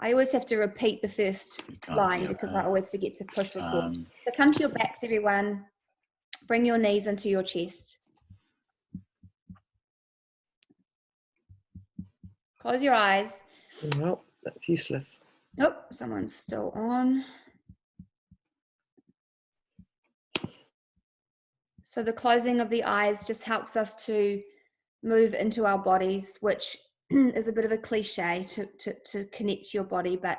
I always have to repeat the first line because I always forget to push record. So come to your backs, everyone. Bring your knees into your chest. Close your eyes. No, that's useless. Nope, someone's still on. So the closing of the eyes just helps us to move into our bodies, which is a bit of a cliche to connect to your body, but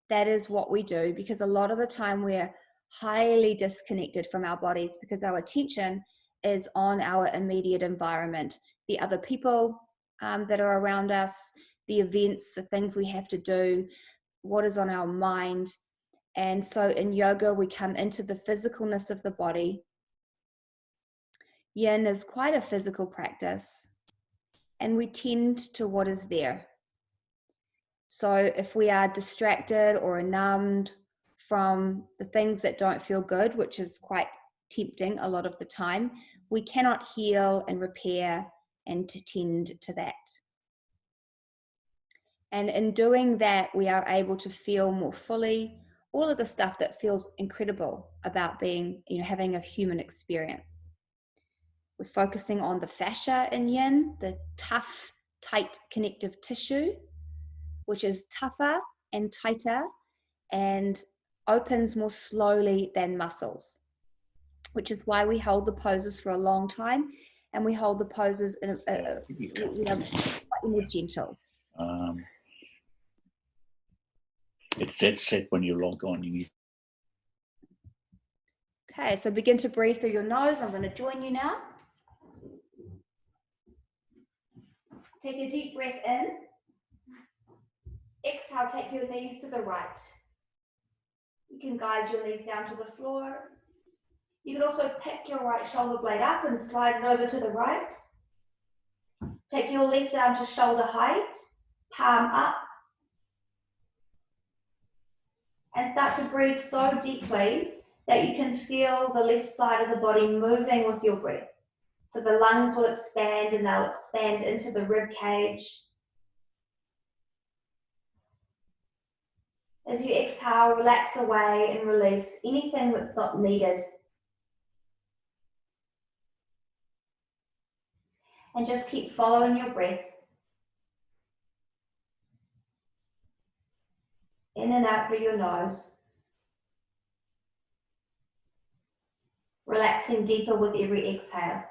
that is what we do, because a lot of the time we're highly disconnected from our bodies because our attention is on our immediate environment, the other people that are around us, the events, the things we have to do, what is on our mind. And so in yoga, we come into the physicalness of the body. Yin is quite a physical practice, and we tend to what is there. So if we are distracted or numbed from the things that don't feel good, which is quite tempting a lot of the time, we cannot heal and repair and to tend to that. And in doing that, we are able to feel more fully all of the stuff that feels incredible about being, having a human experience. We're focusing on the fascia in yin, the tough, tight connective tissue, which is tougher and tighter and opens more slowly than muscles, which is why we hold the poses for a long time, and we hold the poses in we are slightly more gentle. It's dead set when you log on. Okay, so begin to breathe through your nose. I'm going to join you now. Take a deep breath in. Exhale, take your knees to the right. You can guide your knees down to the floor. You can also pick your right shoulder blade up and slide it over to the right. Take your left down to shoulder height, palm up. And start to breathe so deeply that you can feel the left side of the body moving with your breath. So the lungs will expand and they'll expand into the rib cage. As you exhale, relax away and release anything that's not needed. And just keep following your breath. In and out through your nose. Relaxing deeper with every exhale.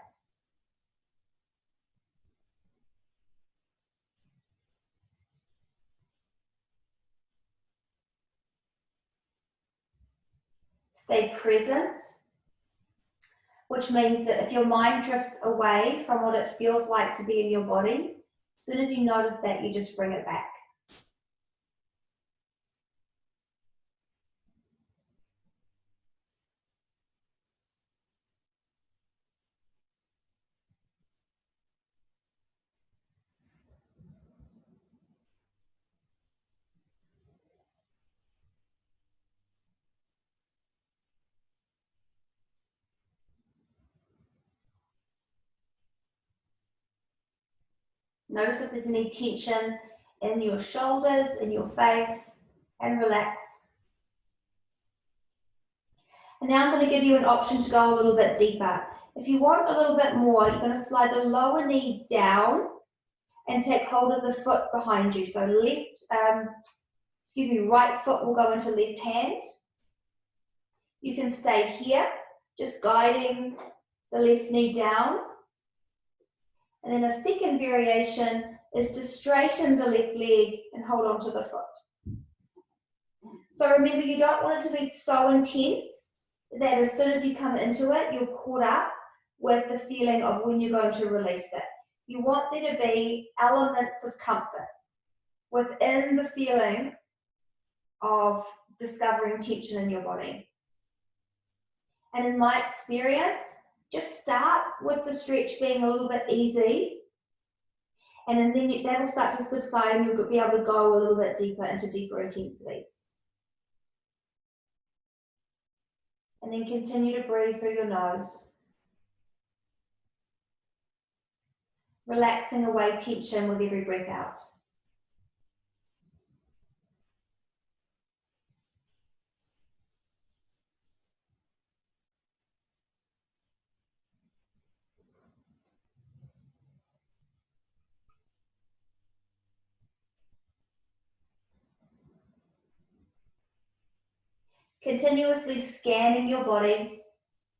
Stay present, which means that if your mind drifts away from what it feels like to be in your body, as soon as you notice that, you just bring it back. Notice if there's any tension in your shoulders, in your face, and relax. And now I'm going to give you an option to go a little bit deeper. If you want a little bit more, you're going to slide the lower knee down and take hold of the foot behind you. So right foot will go into left hand. You can stay here, just guiding the left knee down. And then a second variation is to straighten the left leg and hold on to the foot. So remember, you don't want it to be so intense that as soon as you come into it, you're caught up with the feeling of when you're going to release it. You want there to be elements of comfort within the feeling of discovering tension in your body. And in my experience, just start with the stretch being a little bit easy, and then that will start to subside and you'll be able to go a little bit deeper into deeper intensities. And then continue to breathe through your nose. Relaxing away tension with every breath out. Continuously scanning your body,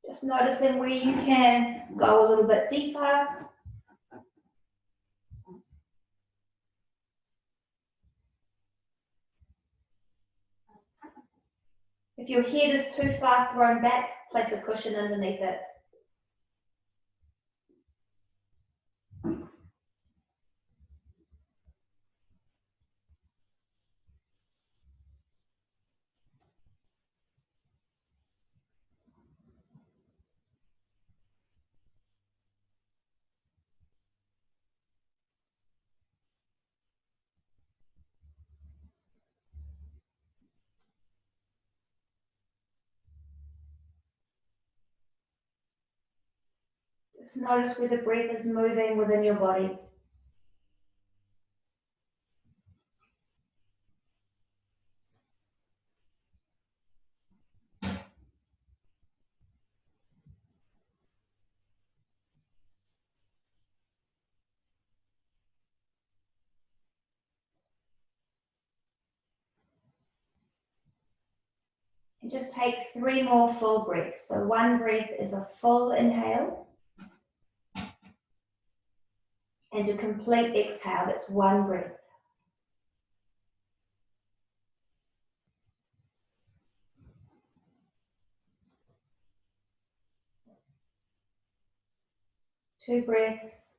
just noticing where you can go a little bit deeper. If your head is too far thrown back, place a cushion underneath it. Just notice where the breath is moving within your body. And just take 3 more full breaths. So 1 breath is a full inhale. And a complete exhale, that's 1 breath. Two breaths.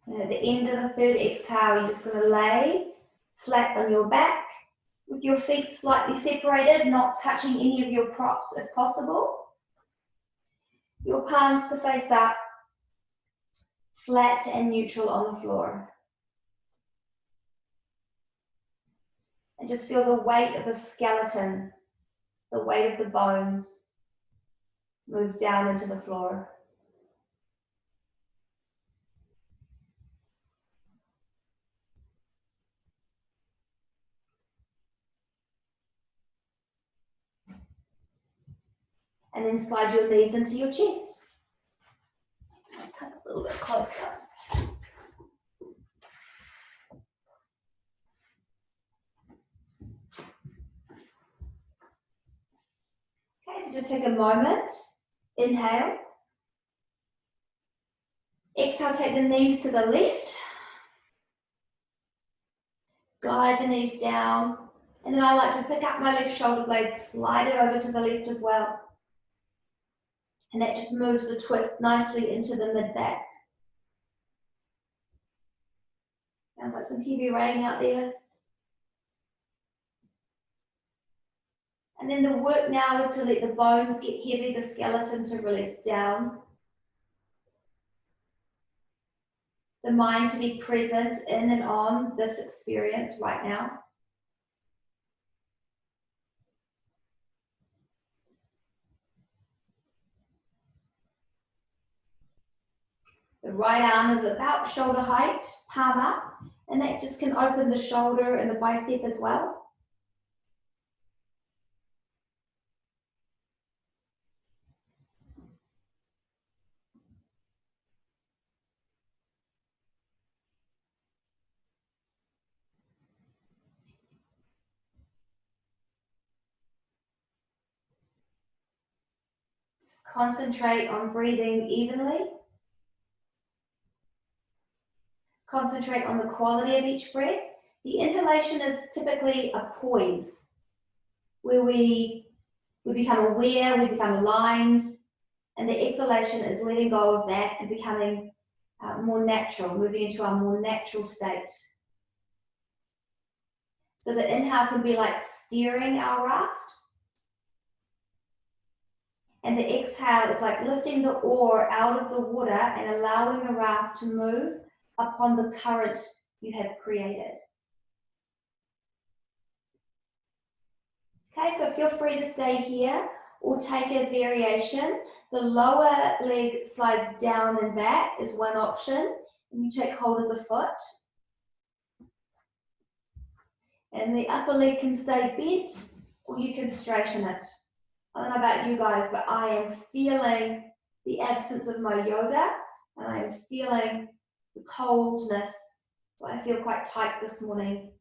And at the end of the 3rd exhale, you're just going to lay flat on your back with your feet slightly separated, not touching any of your props if possible. Your palms to face up, flat and neutral on the floor. And just feel the weight of the skeleton, the weight of the bones move down into the floor. And then slide your knees into your chest. Come a little bit closer. Okay, so just take a moment. Inhale. Exhale, take the knees to the left. Guide the knees down. And then I like to pick up my left shoulder blade, slide it over to the left as well. And that just moves the twist nicely into the mid-back. Sounds like some heavy rain out there. And then the work now is to let the bones get heavy, the skeleton to release down. The mind to be present in and on this experience right now. The right arm is about shoulder height, palm up, and that just can open the shoulder and the bicep as well. Just concentrate on breathing evenly. Concentrate on the quality of each breath. The inhalation is typically a poise, where we become aware, we become aligned, and the exhalation is letting go of that and becoming more natural, moving into our more natural state. So the inhale can be like steering our raft, and the exhale is like lifting the oar out of the water and allowing the raft to move upon the current you have created. Okay, so feel free to stay here or take a variation. The lower leg slides down and back is one option, and you take hold of the foot. And the upper leg can stay bent, or you can straighten it. I don't know about you guys, but I am feeling the absence of my yoga, and I am feeling the coldness So I feel quite tight this morning.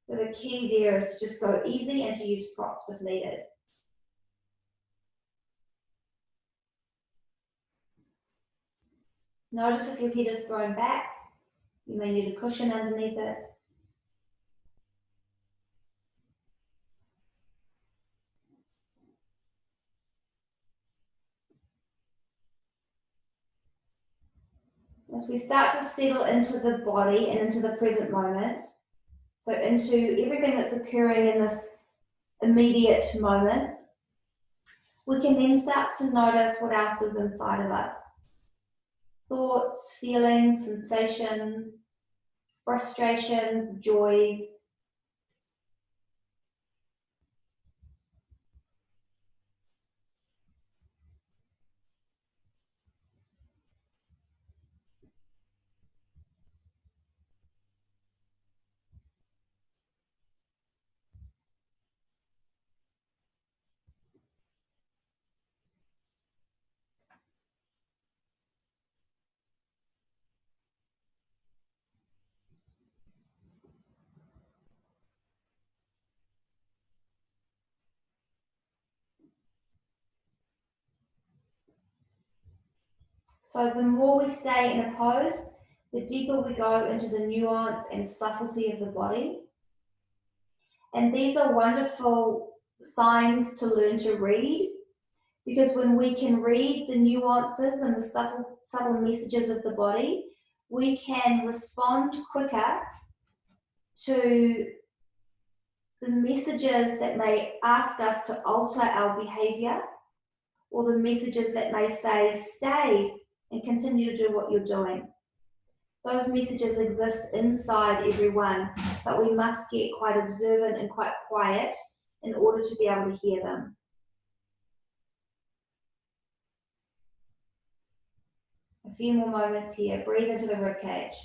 So the key there is to just go easy and to use props if needed. Notice if your head is thrown back, you may need a cushion underneath it. As we start to settle into the body and into the present moment, so into everything that's occurring in this immediate moment, we can then start to notice what else is inside of us. Thoughts, feelings, sensations, frustrations, joys. So the more we stay in a pose, the deeper we go into the nuance and subtlety of the body. And these are wonderful signs to learn to read, because when we can read the nuances and the subtle messages of the body, we can respond quicker to the messages that may ask us to alter our behavior, or the messages that may say, stay and continue to do what you're doing. Those messages exist inside everyone, but we must get quite observant and quite quiet in order to be able to hear them. A few more moments here. Breathe into the ribcage.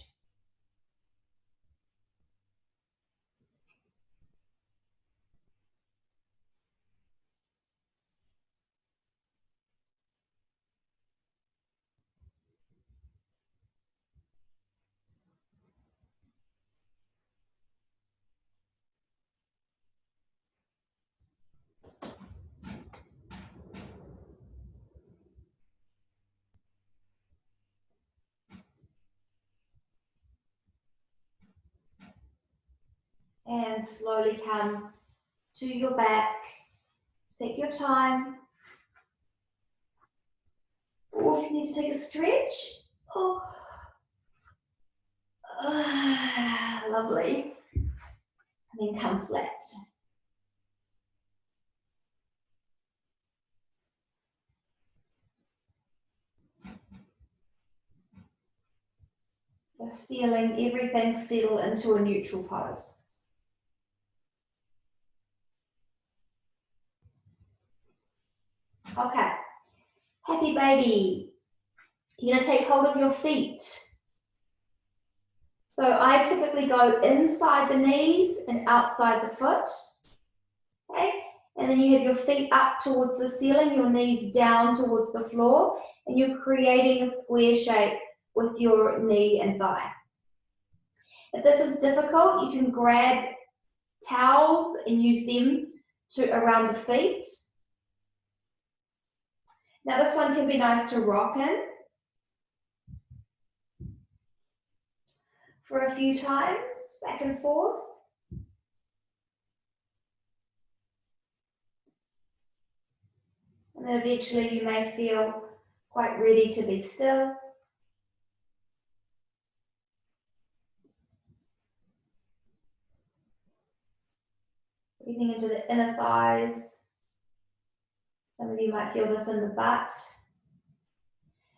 And slowly come to your back. Take your time. Or if you need to take a stretch. Oh. Lovely. And then come flat. Just feeling everything settle into a neutral pose. Okay. Happy baby. You're going to take hold of your feet. So I typically go inside the knees and outside the foot. Okay? And then you have your feet up towards the ceiling, your knees down towards the floor, and you're creating a square shape with your knee and thigh. If this is difficult, you can grab towels and use them around the feet. Now this one can be nice to rock in for a few times, back and forth. And then eventually you may feel quite ready to be still. Breathing into the inner thighs. Some of you might feel this in the butt.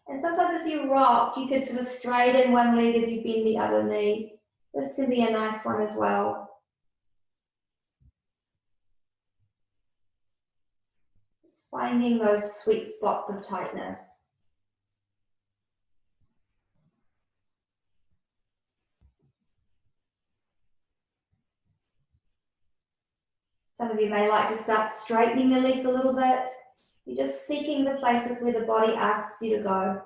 And sometimes as you rock, you could sort of straighten one leg as you bend the other knee. This can be a nice one as well. Just finding those sweet spots of tightness. Some of you may like to start straightening the legs a little bit. You're just seeking the places where the body asks you to go.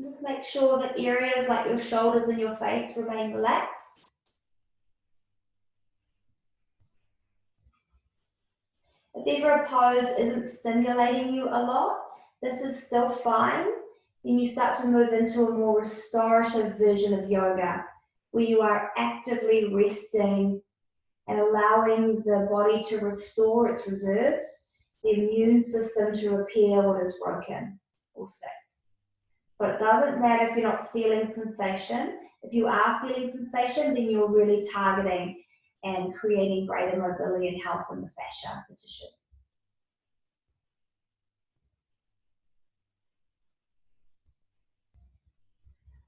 Just make sure that areas like your shoulders and your face remain relaxed. If ever a pose isn't stimulating you a lot, this is still fine. Then you start to move into a more restorative version of yoga, where you are actively resting and allowing the body to restore its reserves, the immune system to repair what is broken or sick. So it doesn't matter if you're not feeling sensation. If you are feeling sensation, then you're really targeting and creating greater mobility and health in the fascia, the tissue.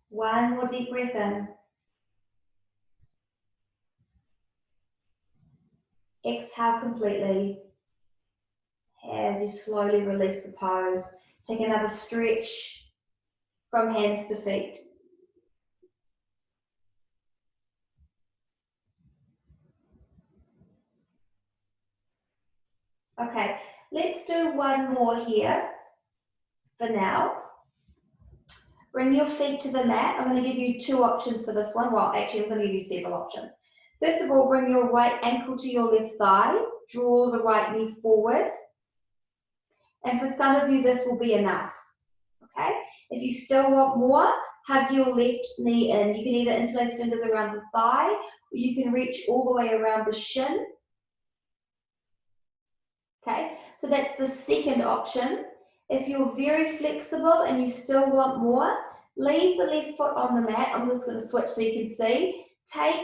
One more deep breath in. Exhale completely as you slowly release the pose. Take another stretch from hands to feet. Okay, let's do one more here for now. Bring your feet to the mat. I'm going to give you two options for this one. Well, actually, I'm going to give you several options. First of all, bring your right ankle to your left thigh. Draw the right knee forward. And for some of you, this will be enough. Okay? If you still want more, hug your left knee in. You can either interlace fingers around the thigh, or you can reach all the way around the shin. Okay? So that's the second option. If you're very flexible and you still want more, leave the left foot on the mat. I'm just going to switch so you can see. Take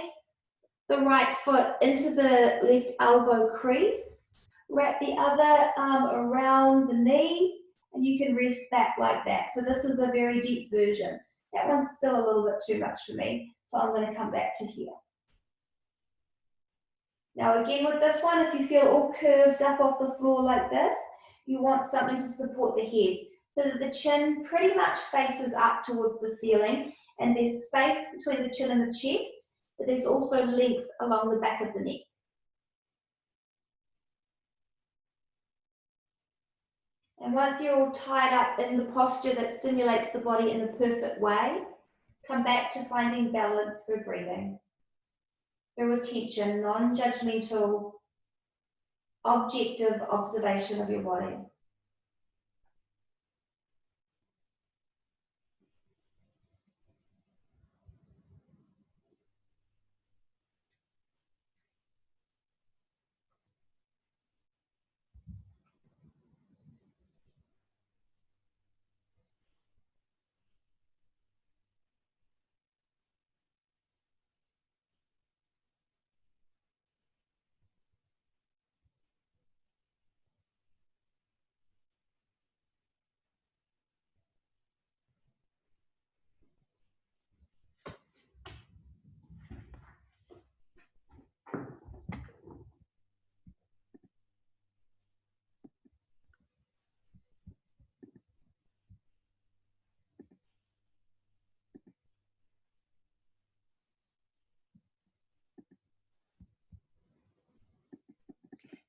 the right foot into the left elbow crease. Wrap the other arm around the knee, and you can rest back like that. So this is a very deep version. That one's still a little bit too much for me, so I'm going to come back to here. Now again with this one, if you feel all curved up off the floor like this, you want something to support the head. So that the chin pretty much faces up towards the ceiling, and there's space between the chin and the chest, but there's also length along the back of the neck. And once you're all tied up in the posture that stimulates the body in the perfect way, come back to finding balance through breathing. Through attention, non-judgmental, objective observation of your body.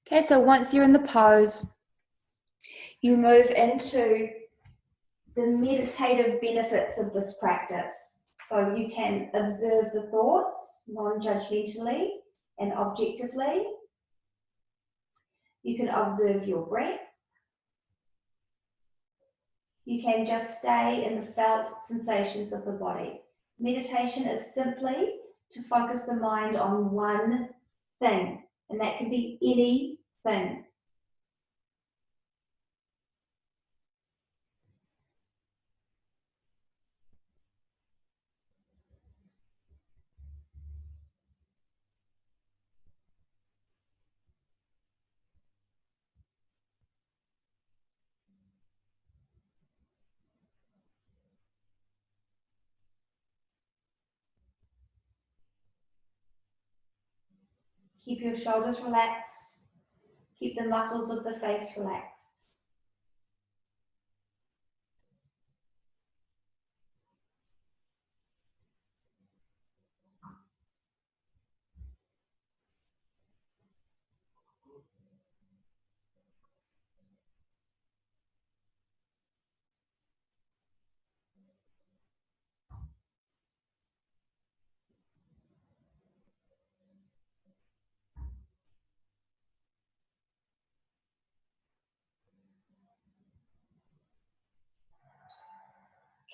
Okay, so once you're in the pose, you move into the meditative benefits of this practice. So you can observe the thoughts non-judgmentally and objectively. You can observe your breath. You can just stay in the felt sensations of the body. Meditation is simply to focus the mind on one thing, and that can be anything. Keep your shoulders relaxed. Keep the muscles of the face relaxed.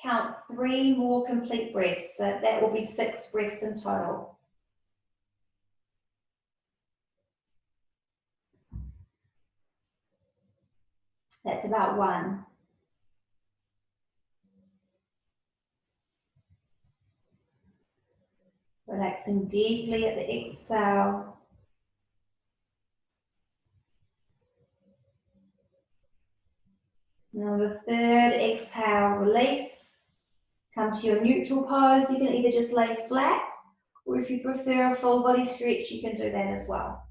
count 3 more complete breaths. So that will be 6 breaths in total. That's about 1. Relaxing deeply at the exhale. Now the third exhale, release. Come to your neutral pose. You can either just lay flat, or if you prefer a full body stretch, you can do that as well.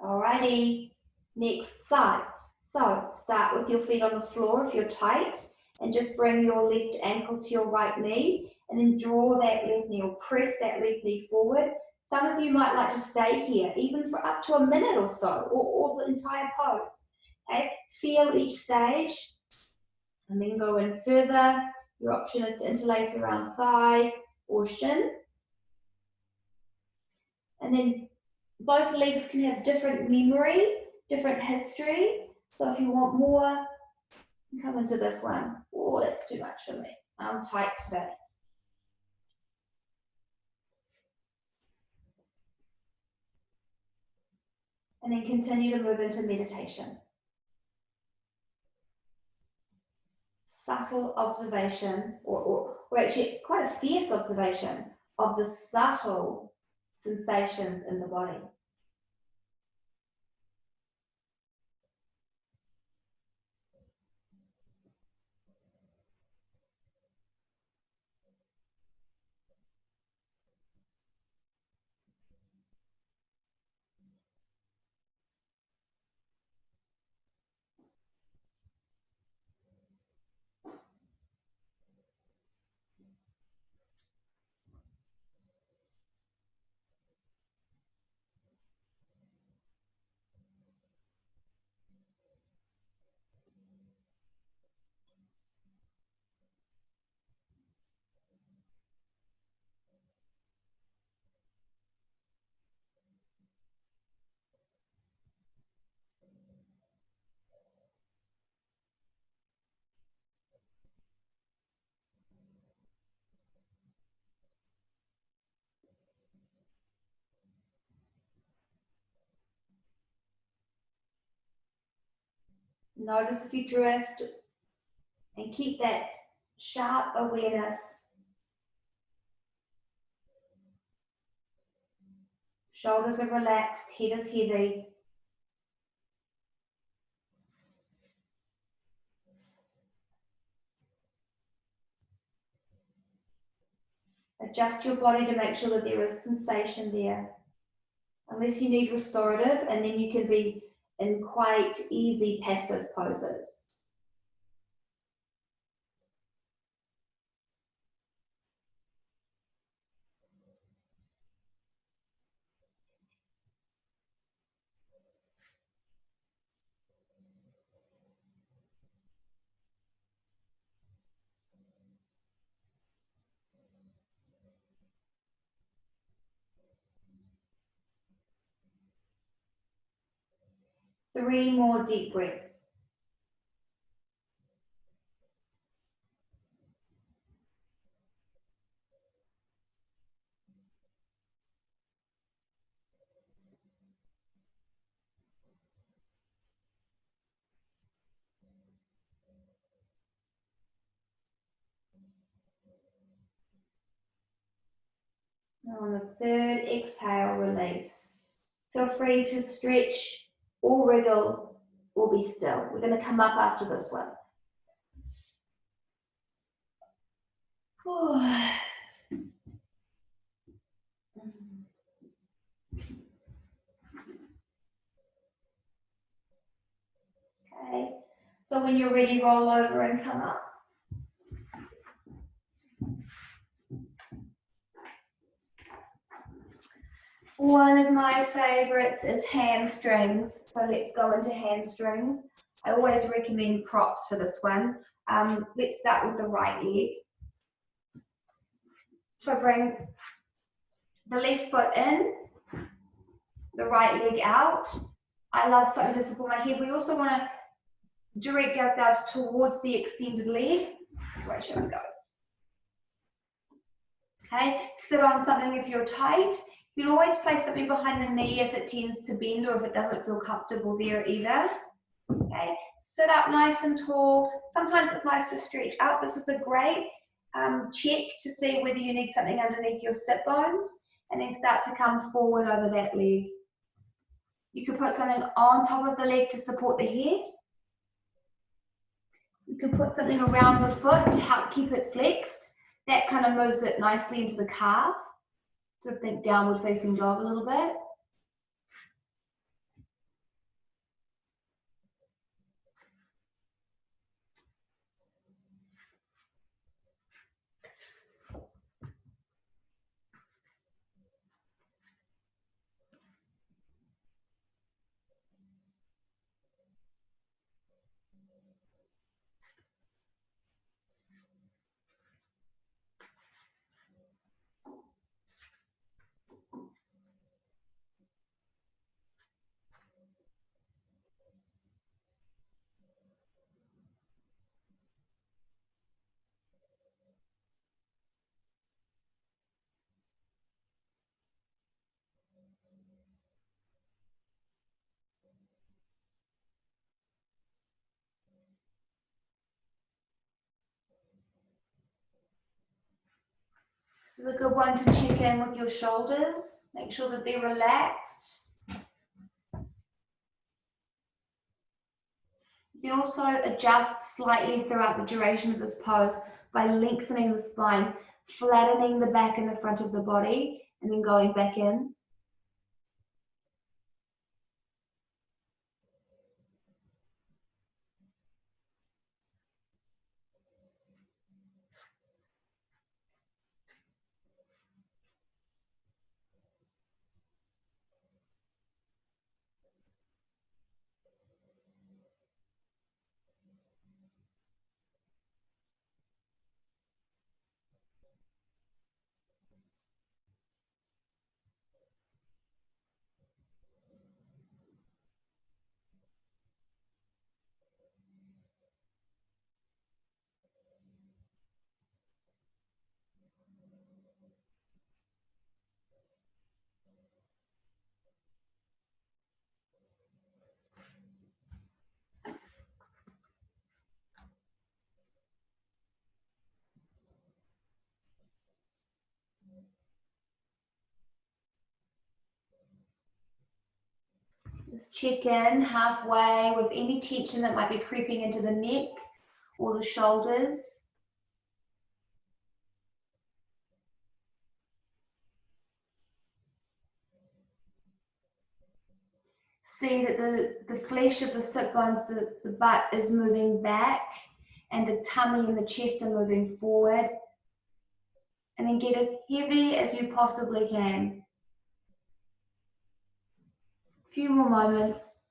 Alrighty, next side. So start with your feet on the floor if you're tight, and just bring your left ankle to your right knee, and then draw that left knee or press that left knee forward. Some of you might like to stay here, even for up to a minute or so, or the entire pose. Okay, feel each stage, and then go in further. Your option is to interlace around thigh or shin. And then both legs can have different memory, different history. So if you want more, come into this one. Oh, that's too much for me. I'm tight today. And then continue to move into meditation. Subtle observation, or actually quite a fierce observation of the subtle sensations in the body. Notice if you drift, and keep that sharp awareness. Shoulders are relaxed, head is heavy. Adjust your body to make sure that there is sensation there. Unless you need restorative, and then you can be in quite easy passive poses. Three more deep breaths. Now on the third exhale, release. Feel free to stretch or wriggle or be still. We're going to come up after this one. Okay, so when you're ready, roll over and come up. One of my favorites is hamstrings. So let's go into hamstrings. I always recommend props for this one. Let's start with the right leg. So bring the left foot in, the right leg out. I love something to support my head. We also want to direct ourselves towards the extended leg. Where should I go? Okay, sit on something if you're tight. You can always place something behind the knee if it tends to bend or if it doesn't feel comfortable there either. Okay, sit up nice and tall. Sometimes it's nice to stretch out. This is a great check to see whether you need something underneath your sit bones, and then start to come forward over that leg. You can put something on top of the leg to support the head. You can put something around the foot to help keep it flexed. That kind of moves it nicely into the calf. Sort of think downward facing dog a little bit. This is a good one to check in with your shoulders. Make sure that they're relaxed. You can also adjust slightly throughout the duration of this pose by lengthening the spine, flattening the back and the front of the body, and then going back in. Just check in halfway with any tension that might be creeping into the neck or the shoulders. See that the flesh of the sit bones, the butt is moving back, and the tummy and the chest are moving forward. And then get as heavy as you possibly can. A few more moments.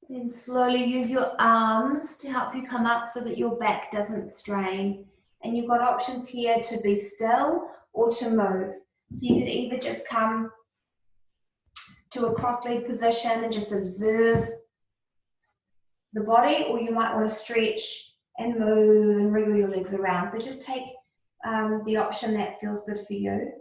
Then slowly use your arms to help you come up so that your back doesn't strain. And you've got options here to be still or to move. So you could either just come to a cross-legged position and just observe the body, or you might want to stretch and move and wriggle your legs around. So just take the option that feels good for you.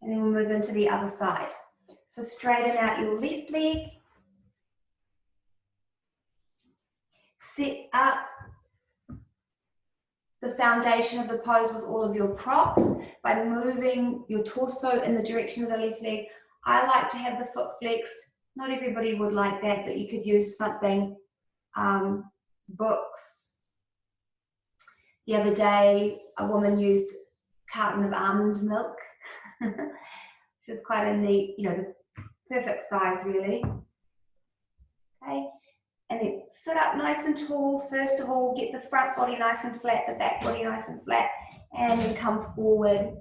And then we'll move into the other side. So straighten out your left leg. Set up the foundation of the pose with all of your props by moving your torso in the direction of the left leg. I like to have the foot flexed. Not everybody would like that, but you could use something, books. The other day, a woman used a carton of almond milk, which is quite a neat, the perfect size really. Okay, and then sit up nice and tall. First of all, get the front body nice and flat, the back body nice and flat, and then come forward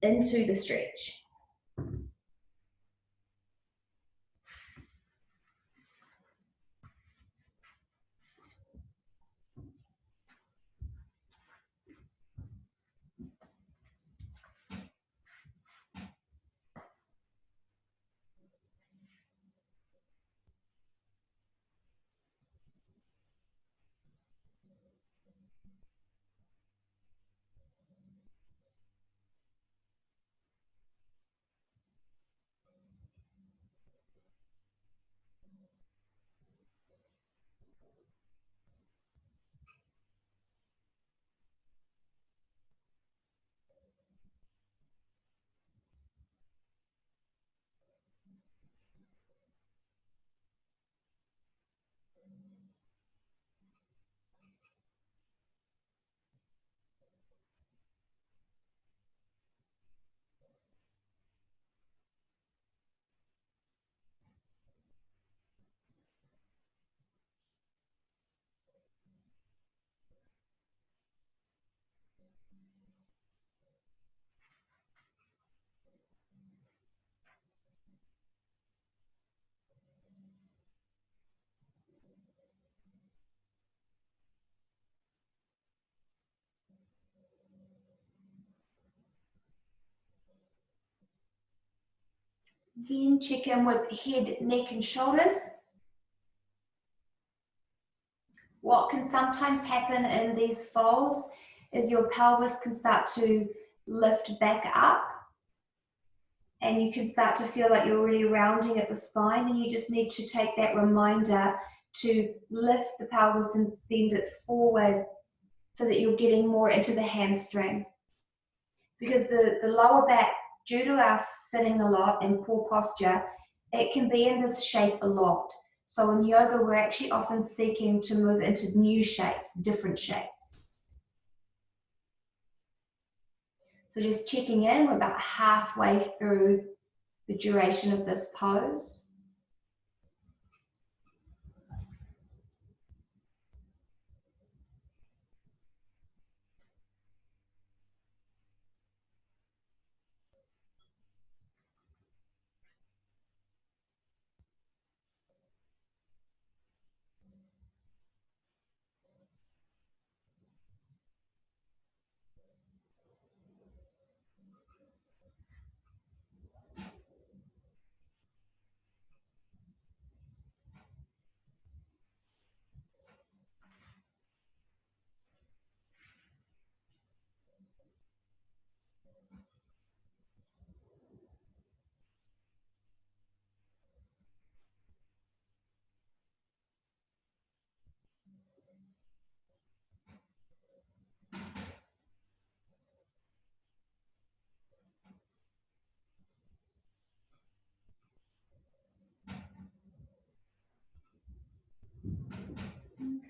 into the stretch. Again, check in with head, neck and shoulders. What can sometimes happen in these folds is your pelvis can start to lift back up and you can start to feel like you're really rounding at the spine, and you just need to take that reminder to lift the pelvis and send it forward so that you're getting more into the hamstring. Because the lower back, due to us sitting a lot and poor posture, it can be in this shape a lot. So in yoga, we're actually often seeking to move into new shapes, different shapes. So just checking in, we're about halfway through the duration of this pose.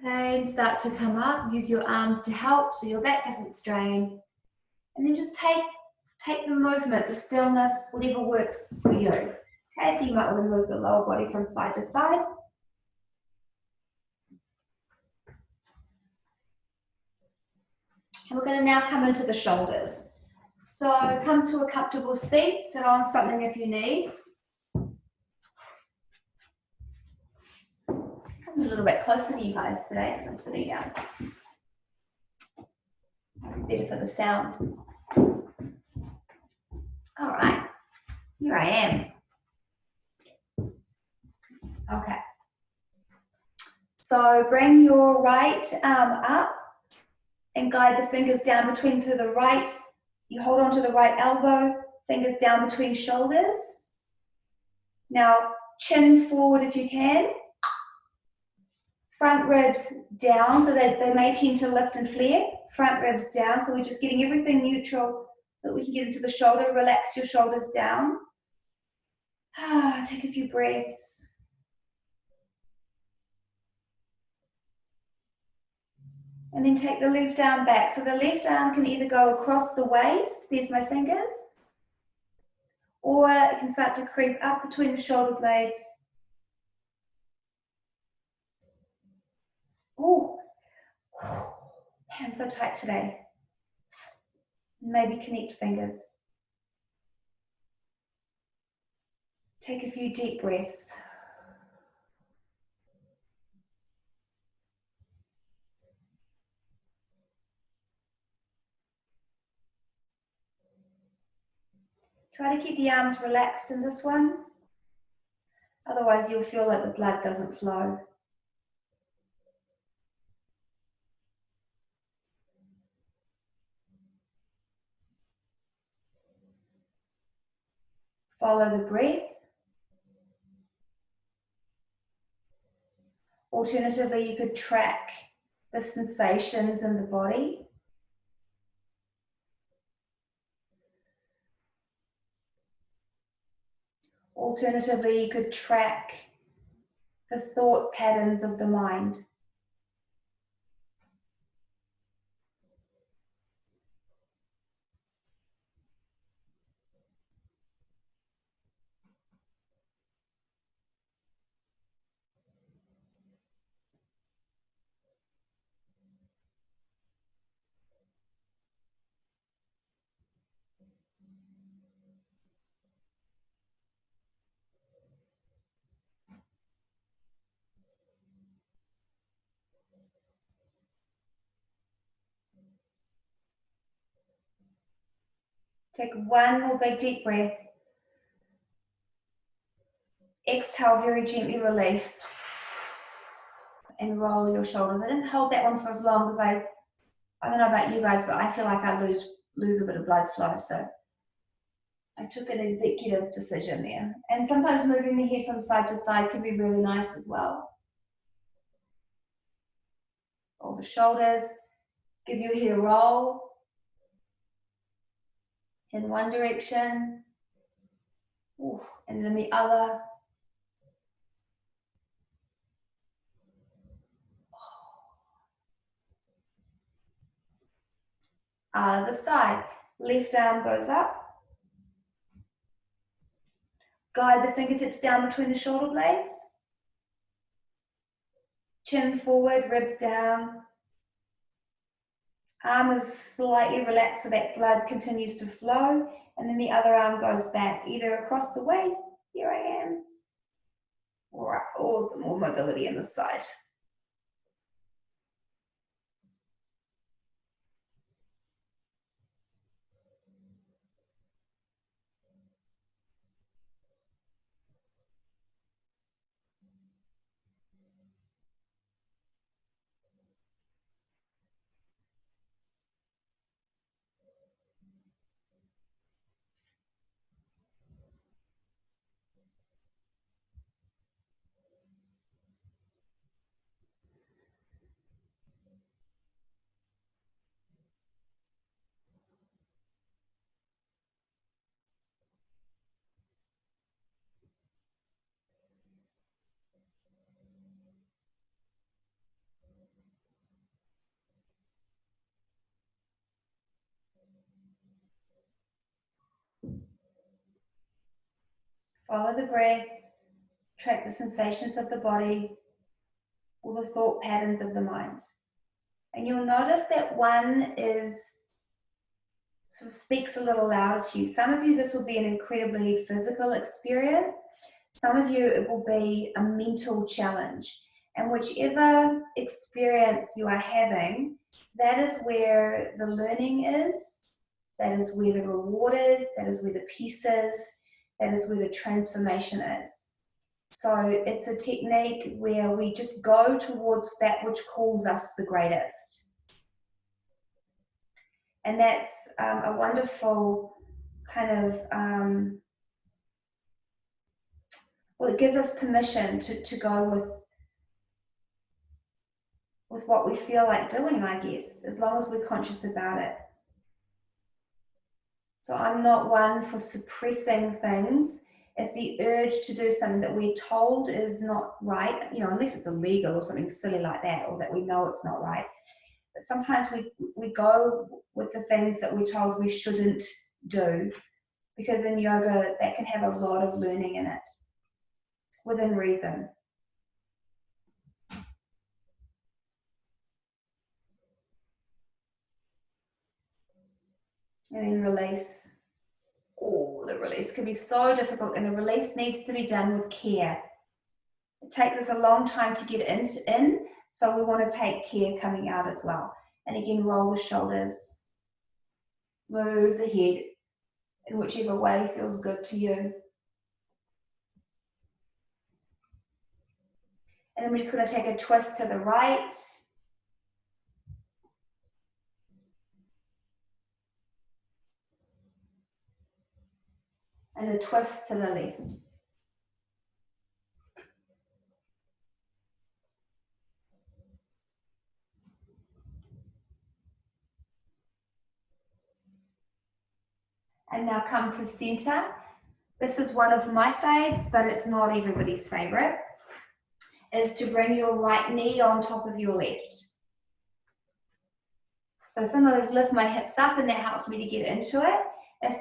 Okay, and start to come up. Use your arms to help so your back isn't strained. And then just take the movement, the stillness, whatever works for you. Okay, so you might want to move the lower body from side to side. And we're going to now come into the shoulders. So come to a comfortable seat, sit on something if you need. Come a little bit closer to you guys today as I'm sitting down. Better for the sound. All right, here I am. Okay. So bring your right arm up and guide the fingers down between to the right You hold on to the right elbow, fingers down between shoulders. Now, chin forward if you can. Front ribs down, so that they may tend to lift and flare. Front ribs down, so we're just getting everything neutral that we can get into the shoulder. Relax your shoulders down. Take a few breaths. And then take the left arm back. So the left arm can either go across the waist, there's my fingers, or it can start to creep up between the shoulder blades. Oh, I'm so tight today. Maybe connect fingers. Take a few deep breaths. Try to keep the arms relaxed in this one. Otherwise you'll feel like the blood doesn't flow. Follow the breath. Alternatively, you could track the sensations in the body. Alternatively, you could track the thought patterns of the mind. Take one more big deep breath. Exhale, very gently release. And roll your shoulders. I didn't hold that one for as long because I don't know about you guys, but I feel like I lose a bit of blood flow. So I took an executive decision there. And sometimes moving the head from side to side can be really nice as well. Roll the shoulders. Give your head a roll. In one direction. And then the other. Other side. Left arm goes up. Guide the fingertips down between the shoulder blades. Chin forward, ribs down. Arm is slightly relaxed so that blood continues to flow. And then the other arm goes back, either across the waist, here I am, or more mobility in the side. Follow the breath, track the sensations of the body, or the thought patterns of the mind. And you'll notice that one sort of speaks a little louder to you. Some of you, this will be an incredibly physical experience. Some of you, it will be a mental challenge. And whichever experience you are having, that is where the learning is, that is where the reward is, that is where the peace is, that is where the transformation is. So it's a technique where we just go towards that which calls us the greatest. And that's a wonderful kind of, well, it gives us permission to go with what we feel like doing, I guess, as long as we're conscious about it. So I'm not one for suppressing things. If the urge to do something that we're told is not right, you know, unless it's illegal or something silly like that, or that we know it's not right. But sometimes we go with the things that we're told we shouldn't do, because in yoga, that can have a lot of learning in it, within reason. And then release. Oh, the release can be so difficult, and the release needs to be done with care. It takes us a long time to get in, so we want to take care coming out as well. And again, roll the shoulders, move the head in whichever way feels good to you. And then we're just going to take a twist to the right. And a twist to the left. And now come to center. This is one of my faves, but it's not everybody's favorite, is to bring your right knee on top of your left. So sometimes lift my hips up, and that helps me to get into it. If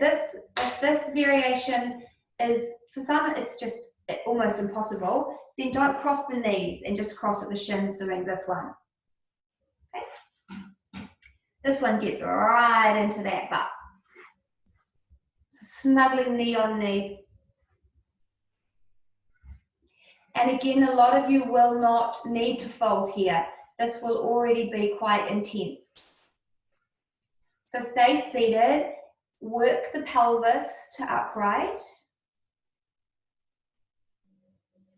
this variation is, for some, it's just almost impossible, then don't cross the knees and just cross at the shins doing this one. Okay? This one gets right into that butt. So snuggling knee on knee. And again, a lot of you will not need to fold here. This will already be quite intense. So stay seated, work the pelvis to upright.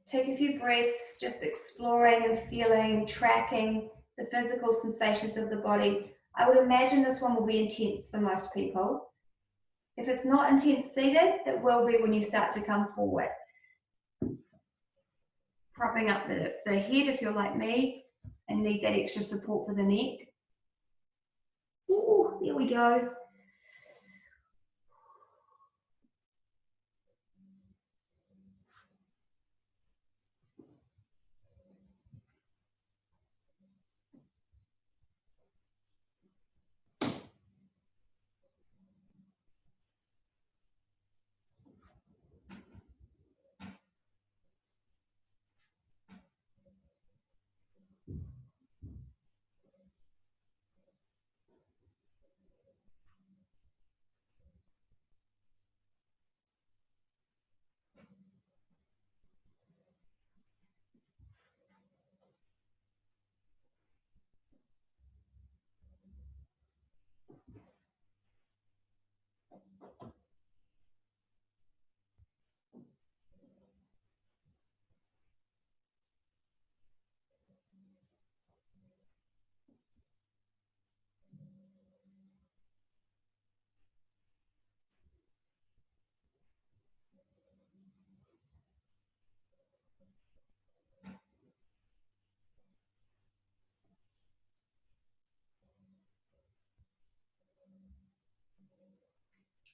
Take a few breaths, just exploring and feeling, tracking the physical sensations of the body. I would imagine this one will be intense for most people. If it's not intense seated, it will be when you start to come forward. Propping up the head if you're like me and need that extra support for the neck. Ooh, there we go.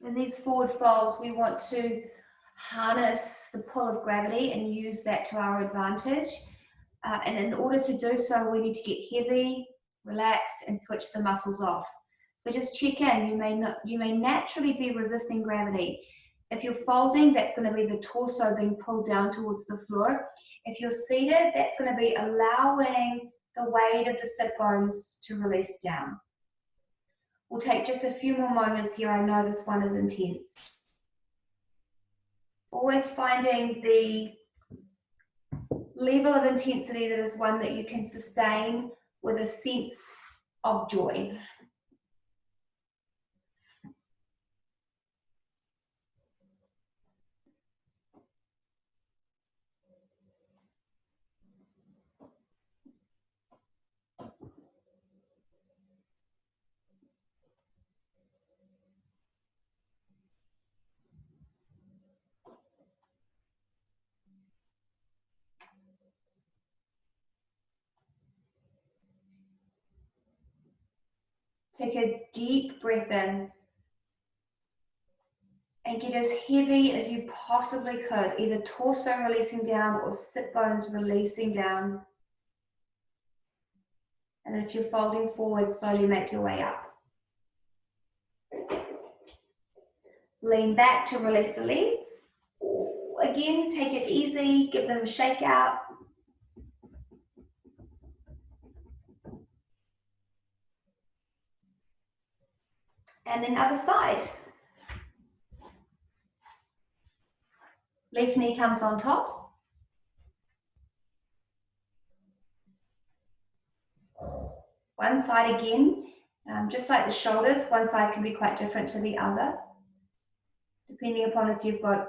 In these forward folds, we want to harness the pull of gravity and use that to our advantage. And in order to do so, we need to get heavy, relaxed, and switch the muscles off. So just check in. You may naturally be resisting gravity. If you're folding, that's going to be the torso being pulled down towards the floor. If you're seated, that's going to be allowing the weight of the sit bones to release down. We'll take just a few more moments here. I know this one is intense. Always finding the level of intensity that is one that you can sustain with a sense of joy. Take a deep breath in and get as heavy as you possibly could, either torso releasing down or sit bones releasing down. And then if you're folding forward, slowly make your way up. Lean back to release the legs. Again, take it easy, give them a shake out. And then other side. Left knee comes on top. One side again, just like the shoulders, one side can be quite different to the other, depending upon if you've got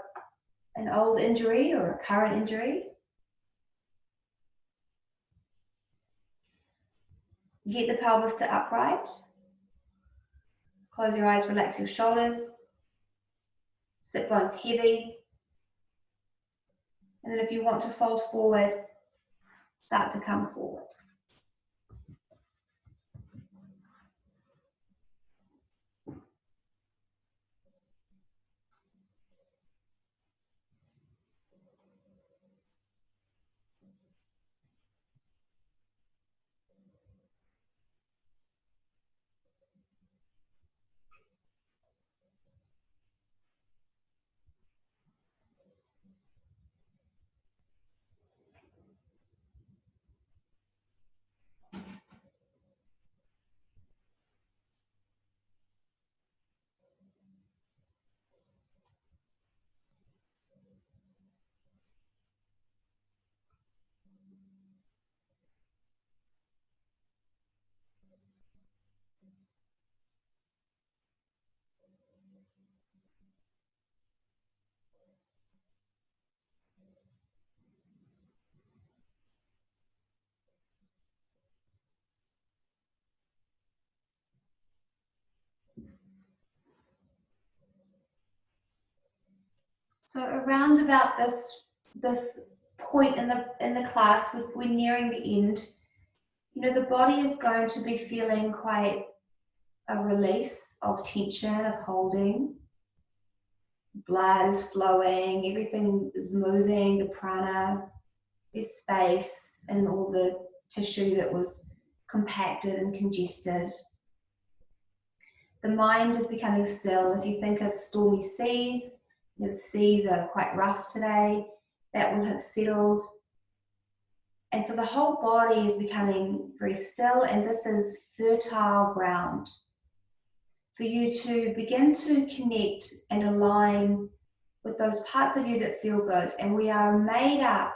an old injury or a current injury. Get the pelvis to upright. Close your eyes, relax your shoulders. Sit bones heavy. And then if you want to fold forward, start to come forward. So around about this point in the class, we're nearing the end. You know, the body is going to be feeling quite a release of tension, of holding. Blood is flowing, everything is moving, the prana, there's space and all the tissue that was compacted and congested. The mind is becoming still. If you think of stormy seas, the seas are quite rough today, that will have settled. And so the whole body is becoming very still, and this is fertile ground for you to begin to connect and align with those parts of you that feel good. And we are made up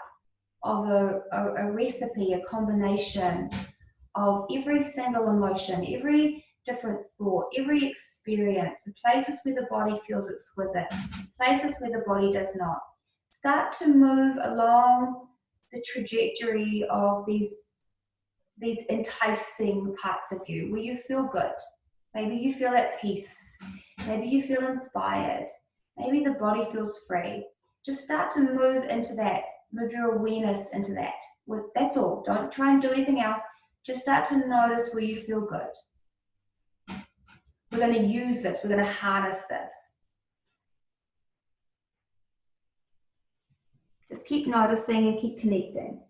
of a recipe, a combination of every single emotion, every different thought, every experience, the places where the body feels exquisite, places where the body does not. Start to move along the trajectory of these enticing parts of you where you feel good. Maybe you feel at peace. Maybe you feel inspired. Maybe the body feels free. Just start to move into that. Move your awareness into that. That's all. Don't try and do anything else. Just start to notice where you feel good. We're going to use this. We're going to harness this. Just keep noticing and keep connecting.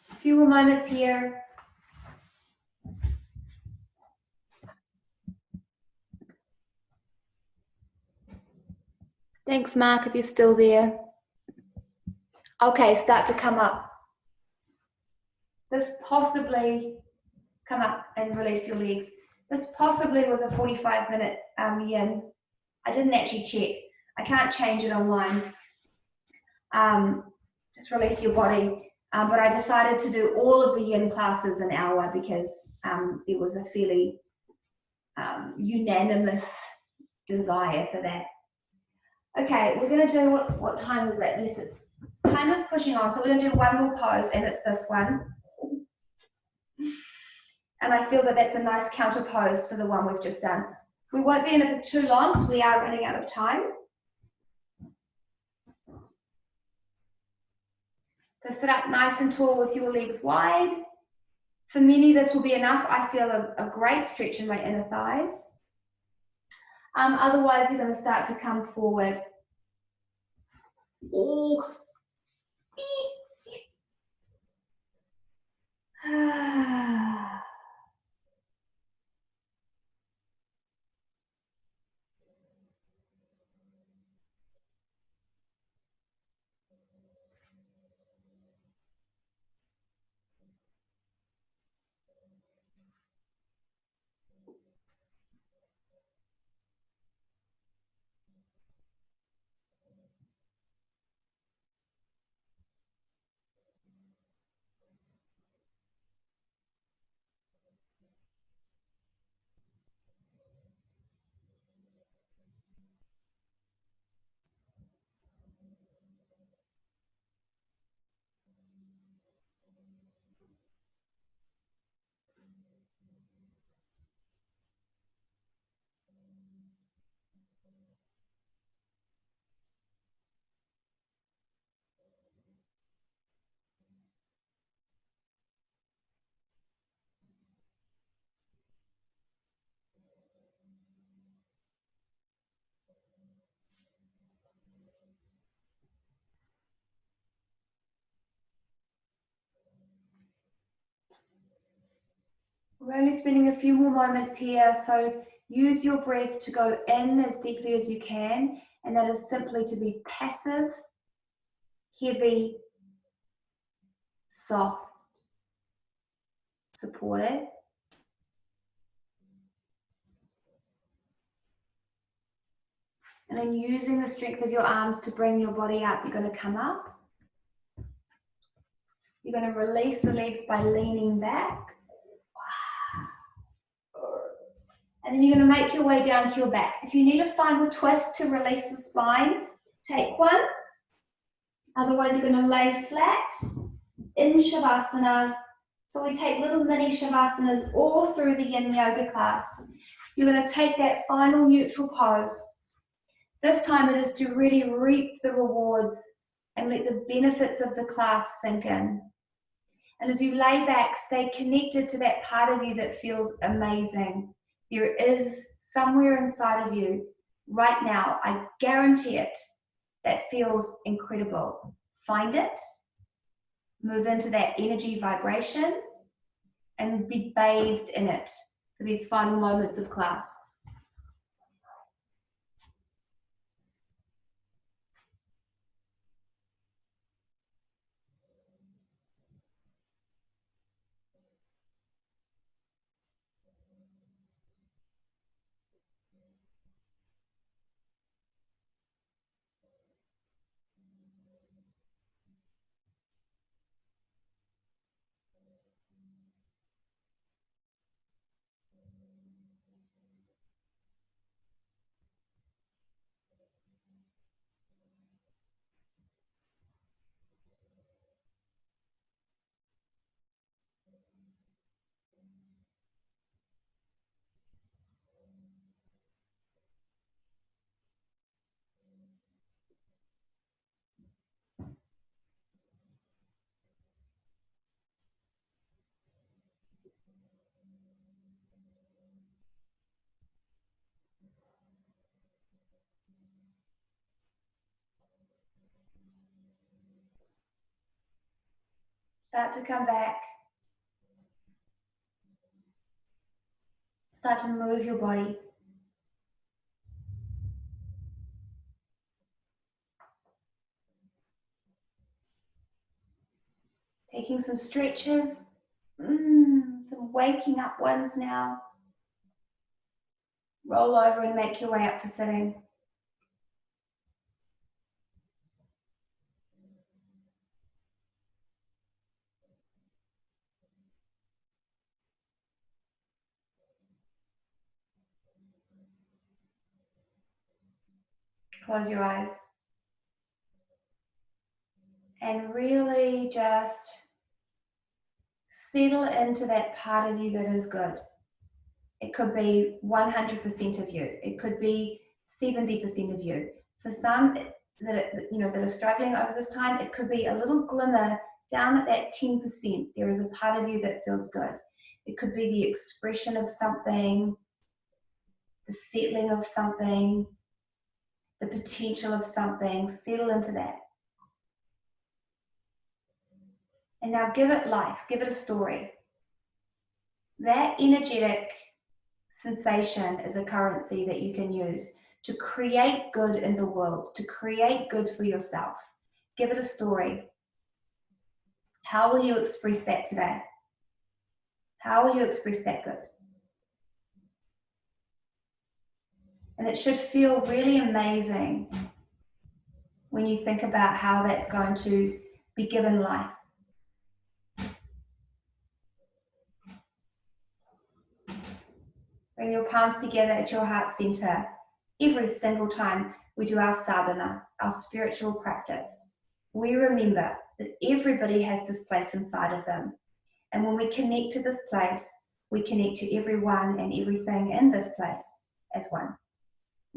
A few more moments here. Thanks, Mark, if you're still there. Okay, start to come up. This possibly, come up and release your legs. This possibly was a 45-minute yin. I didn't actually check. I can't change it online. Just release your body. But I decided to do all of the yin classes an hour because there was a fairly unanimous desire for that. Okay, we're going to do, what time is it? Yes, it's, time is pushing on, so we're going to do one more pose, and it's this one. And I feel that that's a nice counter pose for the one we've just done. We won't be in it for too long because we are running out of time. So sit up nice and tall with your legs wide. For many, this will be enough. I feel a great stretch in my inner thighs. Otherwise, you're going to start to come forward. Oh. We're only spending a few more moments here, so use your breath to go in as deeply as you can, and that is simply to be passive, heavy, soft, supported. And then using the strength of your arms to bring your body up, you're going to come up. You're going to release the legs by leaning back. And then you're going to make your way down to your back. If you need a final twist to release the spine, take one. Otherwise, you're going to lay flat in Shavasana. So we take little mini Shavasanas all through the Yin Yoga class. You're going to take that final neutral pose. This time it is to really reap the rewards and let the benefits of the class sink in. And as you lay back, stay connected to that part of you that feels amazing. There is somewhere inside of you right now, I guarantee it, that feels incredible. Find it, move into that energy vibration, and be bathed in it for these final moments of class. Start to come back. Start to move your body. Taking some stretches, some waking up ones now. Roll over and make your way up to sitting. Close your eyes. And really just settle into that part of you that is good. It could be 100% of you. It could be 70% of you. For some that are struggling over this time, it could be a little glimmer down at that 10%. There is a part of you that feels good. It could be the expression of something, the settling of something, the potential of something. Settle into that. And now give it life, give it a story. That energetic sensation is a currency that you can use to create good in the world, to create good for yourself. Give it a story. How will you express that today? How will you express that good? And it should feel really amazing when you think about how that's going to be given life. Bring your palms together at your heart center every single time we do our sadhana, our spiritual practice. We remember that everybody has this place inside of them. And when we connect to this place, we connect to everyone and everything in this place as one.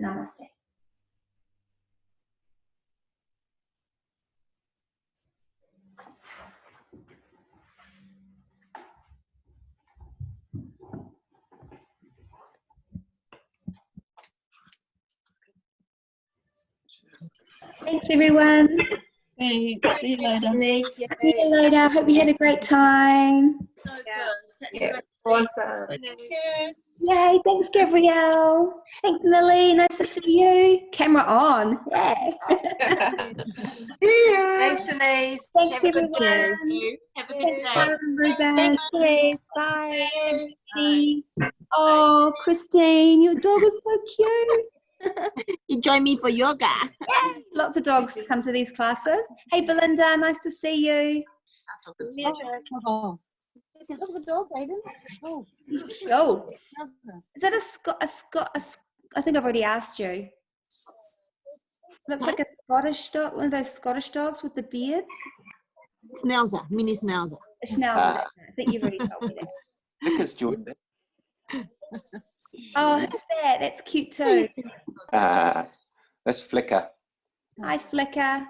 Namaste. Thanks, everyone. Thanks. See you later. See you later. Hope you had a great time. Yay, thanks, Gabrielle. Thanks, Millie. Nice to see you. Camera on. Yay. Thanks, Denise. Thanks, Have a good day. everyone. Have a good day. Bye, Ruben. Thanks, Denise. Bye. Bye. Oh, Christine, your dog is so cute. You join me for yoga. Yay. Lots of dogs come to these classes. Hey, Belinda, nice to see you. Oh. Look at the dog, Aiden. Oh. Oh, is that I think I've already asked you. Looks like a Scottish dog, one of those Scottish dogs with the beards. Schnauzer, mini schnauzer. A schnauzer. I think you've already told me that. Vickers joined it. Oh, who's that? That's cute too. That's Flicker. Hi, Flicker.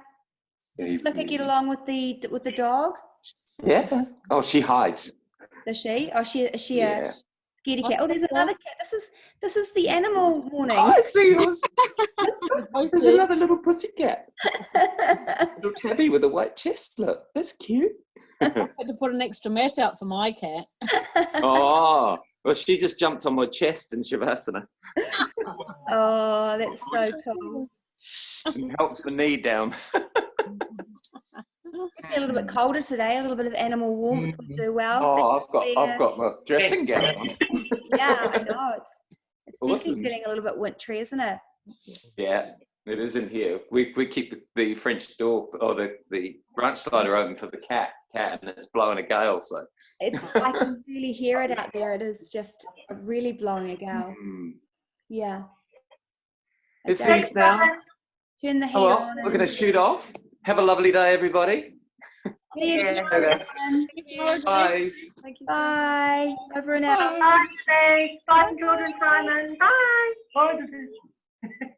Does Flicker get along with the dog? Yeah. Oh, she hides. Does she? Or is she Yeah. a scaredy cat? Oh, there's another cat. This is the animal morning. Oh, I see yours. There's another little pussycat. Little tabby with a white chest. Look, that's cute. I had to put an extra mat out for my cat. Oh, well, she just jumped on my chest in Shavasana Oh, that's so cool. and helped the knee down. It's a little bit colder today. A little bit of animal warmth would do well. Oh, I've got my dressing gown on. Yeah, I know. It's Awesome. definitely feeling a little bit wintry, isn't it? Yeah, it is in here. We keep the French door or the branch slider open for the cat, and it's blowing a gale. So I can really hear it out there. It is just really blowing a gale. Yeah. It's serious now. Turn the heat Oh, well, on. we're going to shoot off. Have a lovely day, everybody. Yes, everyone. Bye. Bye. Over and out. Bye, George and Simon. Bye.